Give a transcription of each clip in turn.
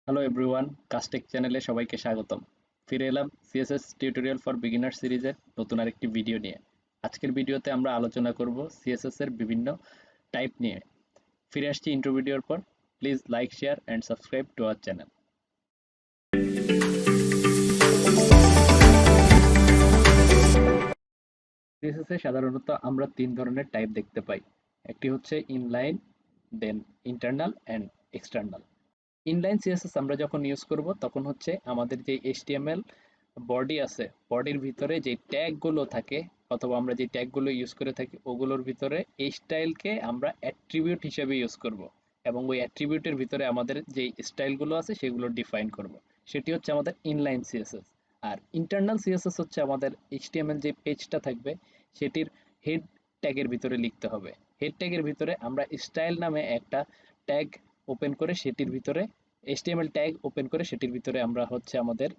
Hello everyone, কাস্টেক চ্যানেলে সবাইকে স্বাগতম। ফিরে এলাম সিএসএস টিউটোরিয়াল ফর বিগিনার সিরিজের নতুন আরেকটি ভিডিও নিয়ে। আজকের ভিডিওতে আমরা আলোচনা করব সিএসএস এর বিভিন্ন টাইপ নিয়ে। ফিরে আসছি ইন্ট্রো ভিডিওর পর। Please like, share and subscribe to our channel. CSS এ সাধারণত আমরা তিন ধরনের টাইপ দেখতে পাই। একটি হচ্ছে inline, then internal and external. Inline CSS আমরা যখন ইউজ করব তখন হচ্ছে আমাদের যে এইচটিএমএল বডি আছে, বডির ভিতরে যে ট্যাগগুলো থাকে অথবা আমরা যে ট্যাগগুলো ইউজ করে থাকি ওগুলোর ভিতরে এই স্টাইলকে আমরা অ্যাট্রিবিউট হিসেবে ইউজ করব এবং ওই অ্যাট্রিবিউটের ভিতরে আমাদের যে স্টাইলগুলো আছে সেগুলো ডিফাইন করব। সেটি হচ্ছে আমাদের ইনলাইন সিএসএস। আর ইন্টারনাল সিএসএস হচ্ছে আমাদের এইচটিএমএল যে পেজটা থাকবে সেটির হেড ট্যাগের ভিতরে লিখতে হবে। হেড ট্যাগের ভিতরে আমরা স্টাইল নামে একটা ট্যাগ ওপেন করে সেটির ভিতরে এইচটিএমএল ট্যাগ ওপেন করে সেটির ভিতরে আমরা হচ্ছে আমাদের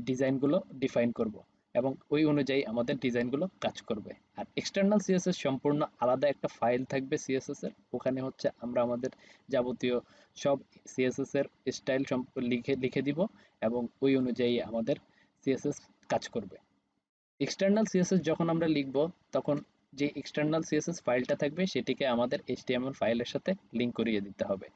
ডিজাইনগুলো ডিফাইন করব এবং ওই অনুযায়ী আমাদের ডিজাইনগুলো কাজ করবে। আর এক্সটার্নাল সিএসএস সম্পূর্ণ আলাদা একটা ফাইল থাকবে সিএসএস এর, ওখানে হচ্ছে আমরা আমাদের যাবতীয় সব সিএসএস এর স্টাইল লিখে লিখে দিব এবং ওই অনুযায়ী আমাদের সিএসএস কাজ করবে। এক্সটার্নাল সিএসএস যখন আমরা লিখব তখন যে এক্সটার্নাল সিএসএস ফাইলটা থাকবে সেটিকে আমাদের এইচটিএমএল ফাইলের সাথে লিংক করিয়ে দিতে হবে।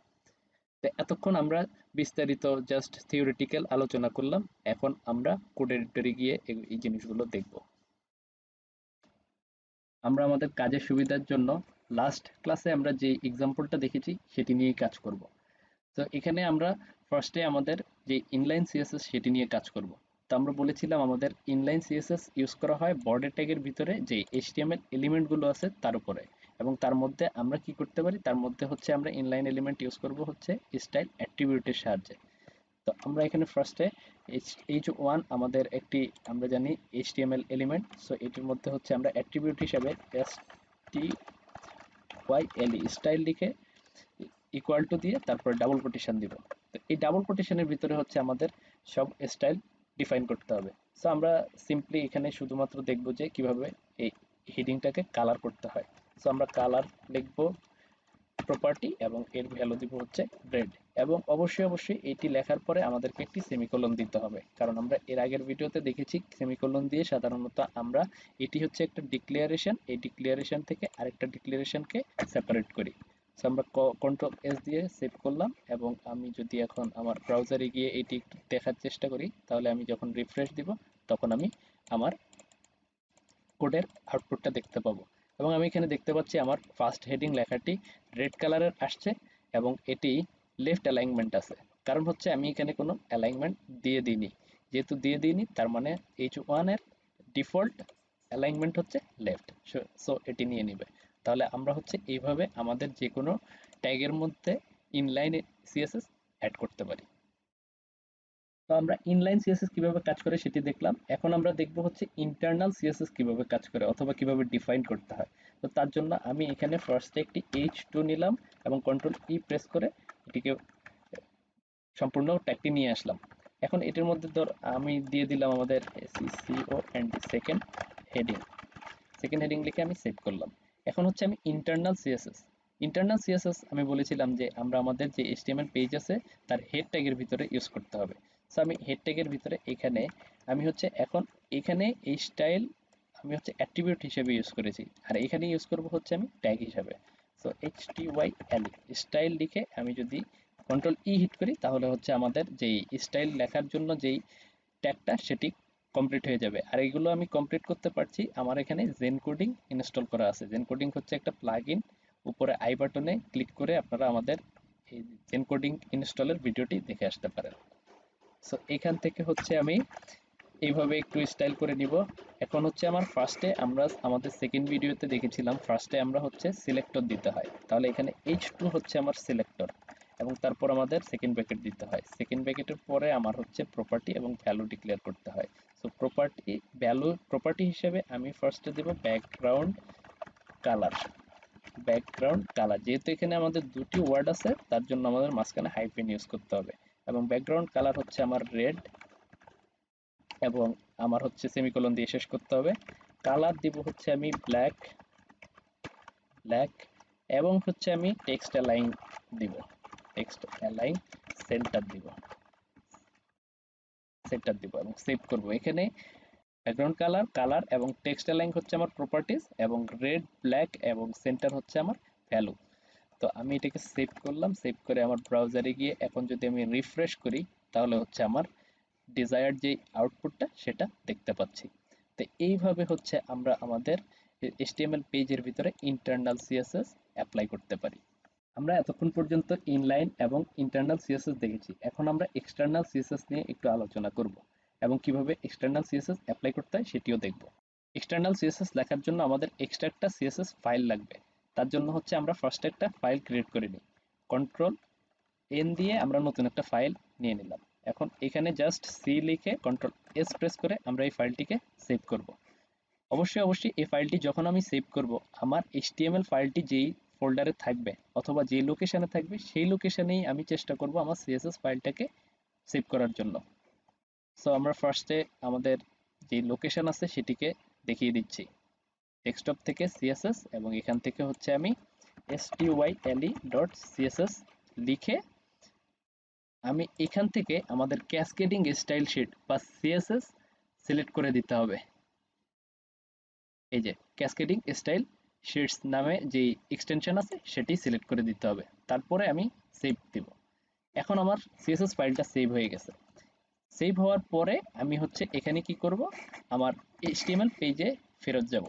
তো এতক্ষণ আমরা বিস্তারিত জাস্ট থিওরিটিক্যাল আলোচনা করলাম, এখন আমরা কোড এডিটরে গিয়ে এই জিনিসগুলো দেখব। আমরা আমাদের কাজের সুবিধার জন্য লাস্ট ক্লাসে আমরা যে এক্সাম্পলটা দেখেছি সেটি নিয়েই কাজ করব। তো এখানে আমরা ফার্স্টে আমাদের যে ইনলাইন সিএসএস সেটি নিয়ে কাজ করব। তো আমরা বলেছিলাম আমাদের ইনলাইন সিএসএস ইউজ করা হয় বর্ডার ট্যাগের ভিতরে যে এইচটিএমএল এলিমেন্টগুলো আছে তার উপরে, এবং তার মধ্যে আমরা কি করতে পারি, তার মধ্যে হচ্ছে আমরা ইনলাইন এলিমেন্ট ইউজ করব হচ্ছে স্টাইল অ্যাট্রিবিউটের সাহায্যে। তো আমরা এখানে ফার্স্টে h1 আমাদের একটি আমরা জানি এইচটিএমএল এলিমেন্ট, সো এটির মধ্যে হচ্ছে আমরা অ্যাট্রিবিউট হিসাবে style স্টাইল লিখে ইকুয়াল টু দিয়ে তারপর ডাবল কোটেশন দিব। তো এই ডাবল কোটেশনের ভিতরে হচ্ছে আমাদের সব স্টাইল ডিফাইন করতে হবে। সো আমরা সিম্পলি এখানে শুধুমাত্র দেখব যে কিভাবে এই হেডিংটাকে কালার করতে হয়। সো আমরা কালার লিখব প্রপার্টি এবং এর ভ্যালু দিব হচ্ছে রেড, এবং অবশ্যই এটি লেখার পরে আমাদেরকে একটি সেমিকোলন দিতে হবে, কারণ আমরা এর আগের ভিডিওতে দেখেছি সেমিকোলন দিয়ে সাধারণত আমরা এটি হচ্ছে একটা ডিক্লারেশন, এই ডিক্লারেশন থেকে আরেকটা ডিক্লারেশনকে সেপারেট করি। সো আমরা কন্ট্রোল এস দিয়ে সেভ করলাম, এবং আমি যদি এখন আমার ব্রাউজারে গিয়ে এটি একটু দেখার চেষ্টা করি তাহলে আমি যখন রিফ্রেশ দিব তখন আমি আমার কোডের আউটপুটটা দেখতে পাবো। এবং আমি এখানে দেখতে পাচ্ছি আমার ফার্স্ট হেডিং লেখাটি রেড কালারের আসছে এবং এটি লেফট অ্যালাইনমেন্ট আছে, কারণ হচ্ছে আমি এখানে কোনো অ্যালাইনমেন্ট দিয়ে দিইনি। যেহেতু দিয়ে দিইনি তার মানে H1 এর ডিফল্ট অ্যালাইনমেন্ট হচ্ছে লেফট, সো এটি নিয়ে নিবে। তাহলে আমরা হচ্ছে এইভাবে আমাদের যে কোনো ট্যাগের মধ্যে ইনলাইন সিএসএস অ্যাড করতে পারি। তো আমরা ইনলাইন সিএসএস কিভাবে কাজ করে সেটি দেখলাম, এখন আমরা দেখব হচ্ছে ইন্টারনাল সিএসএস কিভাবে কাজ করে অথবা কিভাবে ডিফাইন করতে হয়। তো তার জন্য আমি এখানে ফার্স্টে একটি H2 নিলাম এবং কন্ট্রোল ই প্রেস করে এটিকে সম্পূর্ণ ট্যাগটি নিয়ে আসলাম। এখন এটির মধ্যে আমি দিয়ে দিলাম আমাদের সিও এন্ড সেকেন্ড হেডিং লিখে আমি সেভ করলাম। এখন হচ্ছে আমি ইন্টারনাল সিএসএস আমি বলেছিলাম যে আমরা আমাদের যে এইচটিএমএল পেজ আছে তার হেড ট্যাগের ভিতরে ইউজ করতে হবে। সো আমি হেড ট্যাগের ভিতরে আমি হচ্ছে এখন এখানে এই স্টাইল আমি হচ্ছে অ্যাট্রিবিউট হিসেবে ইউজ করেছি, আর এখানে ইউজ করব হচ্ছে আমি ট্যাগ হিসাবে। সো HTYL স্টাইল লিখে আমি যদি কন্ট্রোল ই হিট করি তাহলে হচ্ছে আমাদের যেই স্টাইল লেখার জন্য যেই ট্যাগটা সেটি কমপ্লিট হয়ে যাবে। আর এগুলো আমি কমপ্লিট করতে পারছি, আমার এখানে Zen-coding ইনস্টল করা আছে। Zen-coding হচ্ছে একটা প্লাগইন, উপরে আই বাটনে ক্লিক করে আপনারা আমাদের এই Zen-coding ইনস্টলের ভিডিওটি দেখে আসতে পারেন। সো এখান থেকে হচ্ছে আমি এইভাবে একটু স্টাইল করে নিব। এখন হচ্ছে আমার ফার্স্টে আমরা আমাদের সেকেন্ড ভিডিওতে দেখেছিলাম ফার্স্টে আমরা হচ্ছে সিলেক্টর দিতে হয়, তাহলে এখানে H2 হচ্ছে আমার সিলেক্টর এবং তারপর আমাদের সেকেন্ড ব্র্যাকেট দিতে হয়। সেকেন্ড ব্র্যাকেটের পরে আমার হচ্ছে প্রপার্টি এবং ভ্যালু ডিক্লেয়ার করতে হয়। সো প্রপার্টি হিসেবে আমি ফার্স্টে দেব ব্যাকগ্রাউন্ড কালার, যেহেতু এখানে আমাদের দুটি ওয়ার্ড আছে তার জন্য আমাদের মাঝখানে হাইফেন ইউজ করতে হবে, এবং ব্যাকগ্রাউন্ড কালার হচ্ছে আমার রেড, এবং আমার হচ্ছে সেমিকোলন দিয়ে শেষ করতে হবে। কালার দিব হচ্ছে আমি ব্ল্যাক, এবং হচ্ছে আমি টেক্সট অ্যালাইন দিব, টেক্সট অ্যালাইন সেন্টার দিব। সেন্টার দিব এবং সেভ করব। এখানে ব্যাকগ্রাউন্ড কালার, কালার এবং টেক্সট অ্যালাইন হচ্ছে আমার প্রপার্টিজ এবং রেড, ব্ল্যাক এবং সেন্টার হচ্ছে আমার ভ্যালু। তো আমি এটাকে সেভ করলাম, সেভ করে আমার ব্রাউজারে গিয়ে এখন যদি আমি রিফ্রেশ করি তাহলে হচ্ছে আমার ডিজায়ার্ড যে আউটপুটটা সেটা দেখতে পাচ্ছি। তো এইভাবে হচ্ছে আমরা আমাদের HTML পেজের ভিতরে ইন্টারনাল সিএসএস অ্যাপ্লাই করতে পারি। আমরা এতক্ষণ পর্যন্ত ইনলাইন এবং ইন্টারনাল সিএসএস দেখেছি। এখন আমরা এক্সটার্নাল সিএসএস নিয়ে একটু আলোচনা করব এবং কিভাবে এক্সটার্নাল সিএসএস অ্যাপ্লাই করতে হয় সেটিও দেখব। এক্সটার্নাল সিএসএস লেখার জন্য আমাদের এক্সট্রা একটা সিএসএস ফাইল লাগবে। তার জন্য হচ্ছে আমরা ফার্স্ট একটা ফাইল ক্রিয়েট করে নিই। কন্ট্রোল এন দিয়ে আমরা নতুন একটা ফাইল নিয়ে নিলাম। এখন এখানে জাস্ট সি লিখে কন্ট্রোল এস প্রেস করে আমরা এই ফাইলটিকে সেভ করব। অবশ্যই এই ফাইলটি যখন আমি সেভ করব, আমার HTML ফাইলটি যেই ফোল্ডারে থাকবে অথবা যে লোকেশনে থাকবে সেই লোকেশনেই আমি চেষ্টা করব আমার CSS ফাইলটাকে সেভ করার জন্য। সো আমরা ফার্স্টে আমাদের যে লোকেশন আছে সেটিকে দেখিয়ে দিচ্ছি। ডেস্কটপ থেকে CSS এবং এখান থেকে হচ্ছে আমি style.css লিখে আমি এখান থেকে আমাদের ক্যাসকেডিং স্টাইল শিট বা CSS সিলেক্ট করে দিতে হবে। এই যে ক্যাসকেডিং স্টাইল শিটস নামে যে এক্সটেনশন আছে সেটি সিলেক্ট করে দিতে হবে। তারপরে আমি সেভ দিব। এখন আমার CSS ফাইলটা সেভ হয়ে গেছে। সেভ হওয়ার পরে আমি হচ্ছে এখানে কি করব, আমার HTML পেজে ফেরত যাব।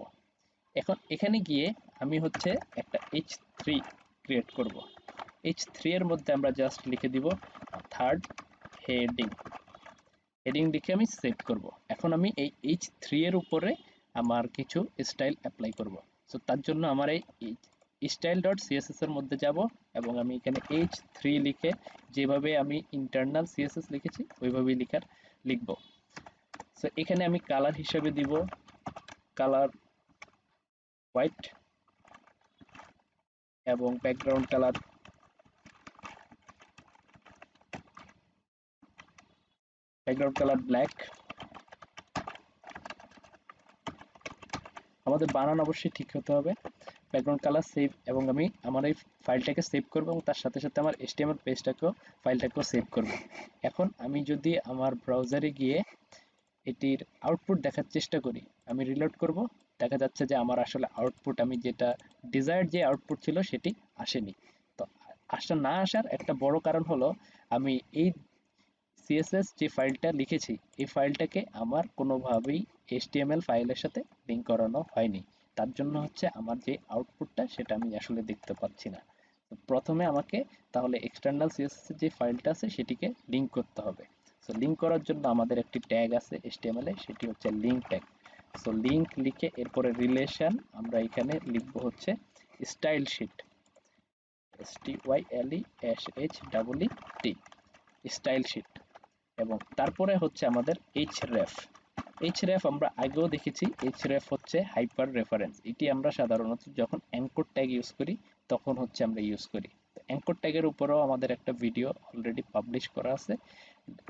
এখন এখানে গিয়ে আমি হচ্ছে একটা H3 ক্রিয়েট করব। H3 এর মধ্যে আমরা জাস্ট লিখে দিব থার্ড হেডিং। হেডিং লিখে আমি সেভ করব। এখন আমি এই H3 এর উপরে আমার কিছু স্টাইল অ্যাপ্লাই করব। সো তার জন্য আমার এই style.css এর মধ্যে যাব এবং আমি এখানে H3 লিখে যেভাবে আমি ইন্টারনাল CSS লিখেছি ওইভাবেই লিখব। সো এখানে আমি কালার হিসেবে দিব কালার হোয়াইট এবং ব্যাকগ্রাউন্ড কালার ব্ল্যাক। আমাদের বানান অবশ্যই ঠিক হতে হবে। ব্যাকগ্রাউন্ড কালার সেভ এবং আমি আমার এই ফাইলটাকে সেভ করব এবং তার সাথে সাথে আমার HTML ফাইলটাকেও সেভ করব। এখন আমি যদি আমার ব্রাউজারে গিয়ে এটির আউটপুট দেখার চেষ্টা করি, আমি রিলোড করব, দেখা যাচ্ছে যে আমার আসলে আউটপুট আমি যেটা ডিজায়ার্ড যে আউটপুট ছিল সেটি আসেনি। তো না আসার একটা বড় কারণ হলো আমি এই CSS যে ফাইলটা লিখেছি এই ফাইলটাকে আমার কোনোভাবেই HTML ফাইলের সাথে লিঙ্ক করানো হয়নি। তার জন্য হচ্ছে আমার যে আউটপুটটা সেটা আমি আসলে দেখতে পাচ্ছি না। তো প্রথমে আমাকে তাহলে এক্সটার্নাল CSS এর যে ফাইলটা আছে সেটিকে লিঙ্ক করতে হবে। সো লিঙ্ক করার জন্য আমাদের একটি ট্যাগ আছে HTML এ, সেটি হচ্ছে লিঙ্ক ট্যাগ। সো লিঙ্ক লিখে এরপরে রিলেশন আমরা এখানে লিখব হচ্ছে style sheet, STYLESHEET style sheet এবং তারপরে হচ্ছে আমাদের href। href আমরা আগেও দেখেছি, href হচ্ছে হাইপার রেফারেন্স। এটি আমরা সাধারণত যখন অ্যাঙ্কর ট্যাগ ইউজ করি তখন হচ্ছে আমরা ইউজ করি। অ্যাঙ্কর ট্যাগের উপরেও আমাদের একটা ভিডিও অলরেডি পাবলিশ করা আছে,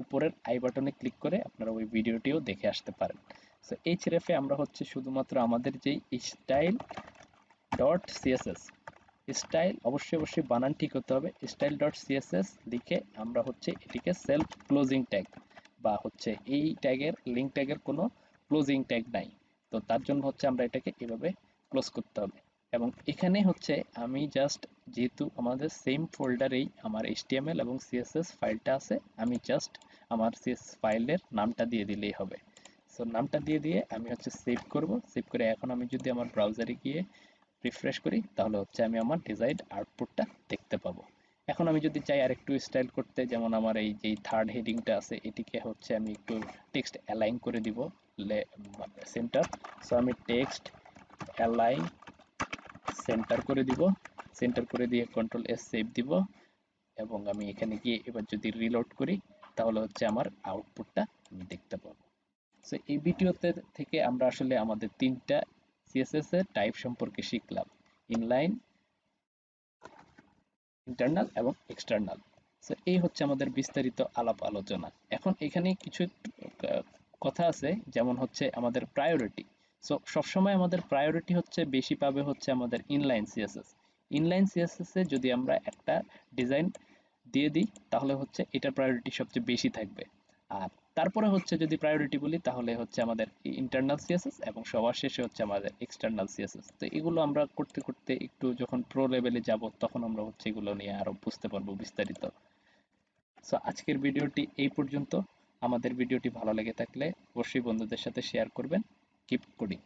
উপরের আই বাটনে ক্লিক করে আপনারা ওই ভিডিওটিও দেখে আসতে পারেন। সো href এ আমরা হচ্ছে শুধুমাত্র আমাদের যেই স্টাইল ডট সিএসএস, স্টাইল অবশ্যই বানান ঠিক হতে হবে, স্টাইল ডট সিএসএস লিখে আমরা হচ্ছে এটিকে সেলফ ক্লোজিং ট্যাগ বা হচ্ছে এই ট্যাগের লিঙ্ক ট্যাগের কোনো ক্লোজিং ট্যাগ নাই। তো তার জন্য হচ্ছে আমরা এটাকে এভাবে ক্লোজ করতে হবে এবং এখানে হচ্ছে আমি জাস্ট যেহেতু আমাদের সেম ফোল্ডারেই আমার HTML এবং CSS ফাইলটা আছে, আমি জাস্ট আমার CSS ফাইলের নামটা দিয়ে দিলেই হবে। সো নামটা দিয়ে আমি হচ্ছে সেভ করব। সেভ করে এখন আমি যদি আমার ব্রাউজারে গিয়ে রিফ্রেশ করি তাহলে হচ্ছে আমি আমার ডিজাইরড আউটপুটটা দেখতে পাবো। এখন আমি যদি চাই আরেকটু স্টাইল করতে, যেমন আমার এই যে থার্ড হেডিংটা আছে এটিকে হচ্ছে আমি একটু টেক্সট অ্যালাইন করে দিব সেন্টার। সো আমি টেক্সট অ্যালাইন সেন্টার করে দিব, সেন্টার করে দিয়ে কন্ট্রোল এস সেভ দিব এবং আমি এখানে গিয়ে এবার যদি রিলোড করি তাহলে হচ্ছে আমার আউটপুটটা আমি দেখতে পাবো। সো এই ভিডিওতে থেকে আমরা আসলে আমাদের তিনটা CSS এর টাইপ সম্পর্কে শিখলাম: ইনলাইন, ইন্টারনাল এবং এক্সটার্নাল। সো এই হচ্ছে আমাদের বিস্তারিত আলাপ আলোচনা। এখন এখানে কিছু কথা আছে, যেমন হচ্ছে আমাদের প্রায়োরিটি। সো সবসময় আমাদের প্রায়োরিটি হচ্ছে বেশি পাবে হচ্ছে আমাদের ইনলাইন সিএসএস। ইনলাইন সিএসএস এ যদি আমরা একটা ডিজাইন দিয়ে দিই তাহলে হচ্ছে এটার প্রায়োরিটি সবচেয়ে বেশি থাকবে। আর তারপরে হচ্ছে যদি প্রায়োরিটি বলি তাহলে হচ্ছে আমাদের ইন্টারনাল সিএসএস এবং সবার শেষে হচ্ছে আমাদের এক্সটার্নাল সিএসএস। তো এগুলো আমরা করতে করতে একটু যখন প্রো লেভেলে যাব তখন আমরা হচ্ছে এগুলো নিয়ে আরো বুঝতে পারবো বিস্তারিত। সো আজকের ভিডিওটি এই পর্যন্ত। আমাদের ভিডিওটি ভালো লেগে থাকলে অবশ্যই বন্ধুদের সাথে শেয়ার করবেন। Keep coding.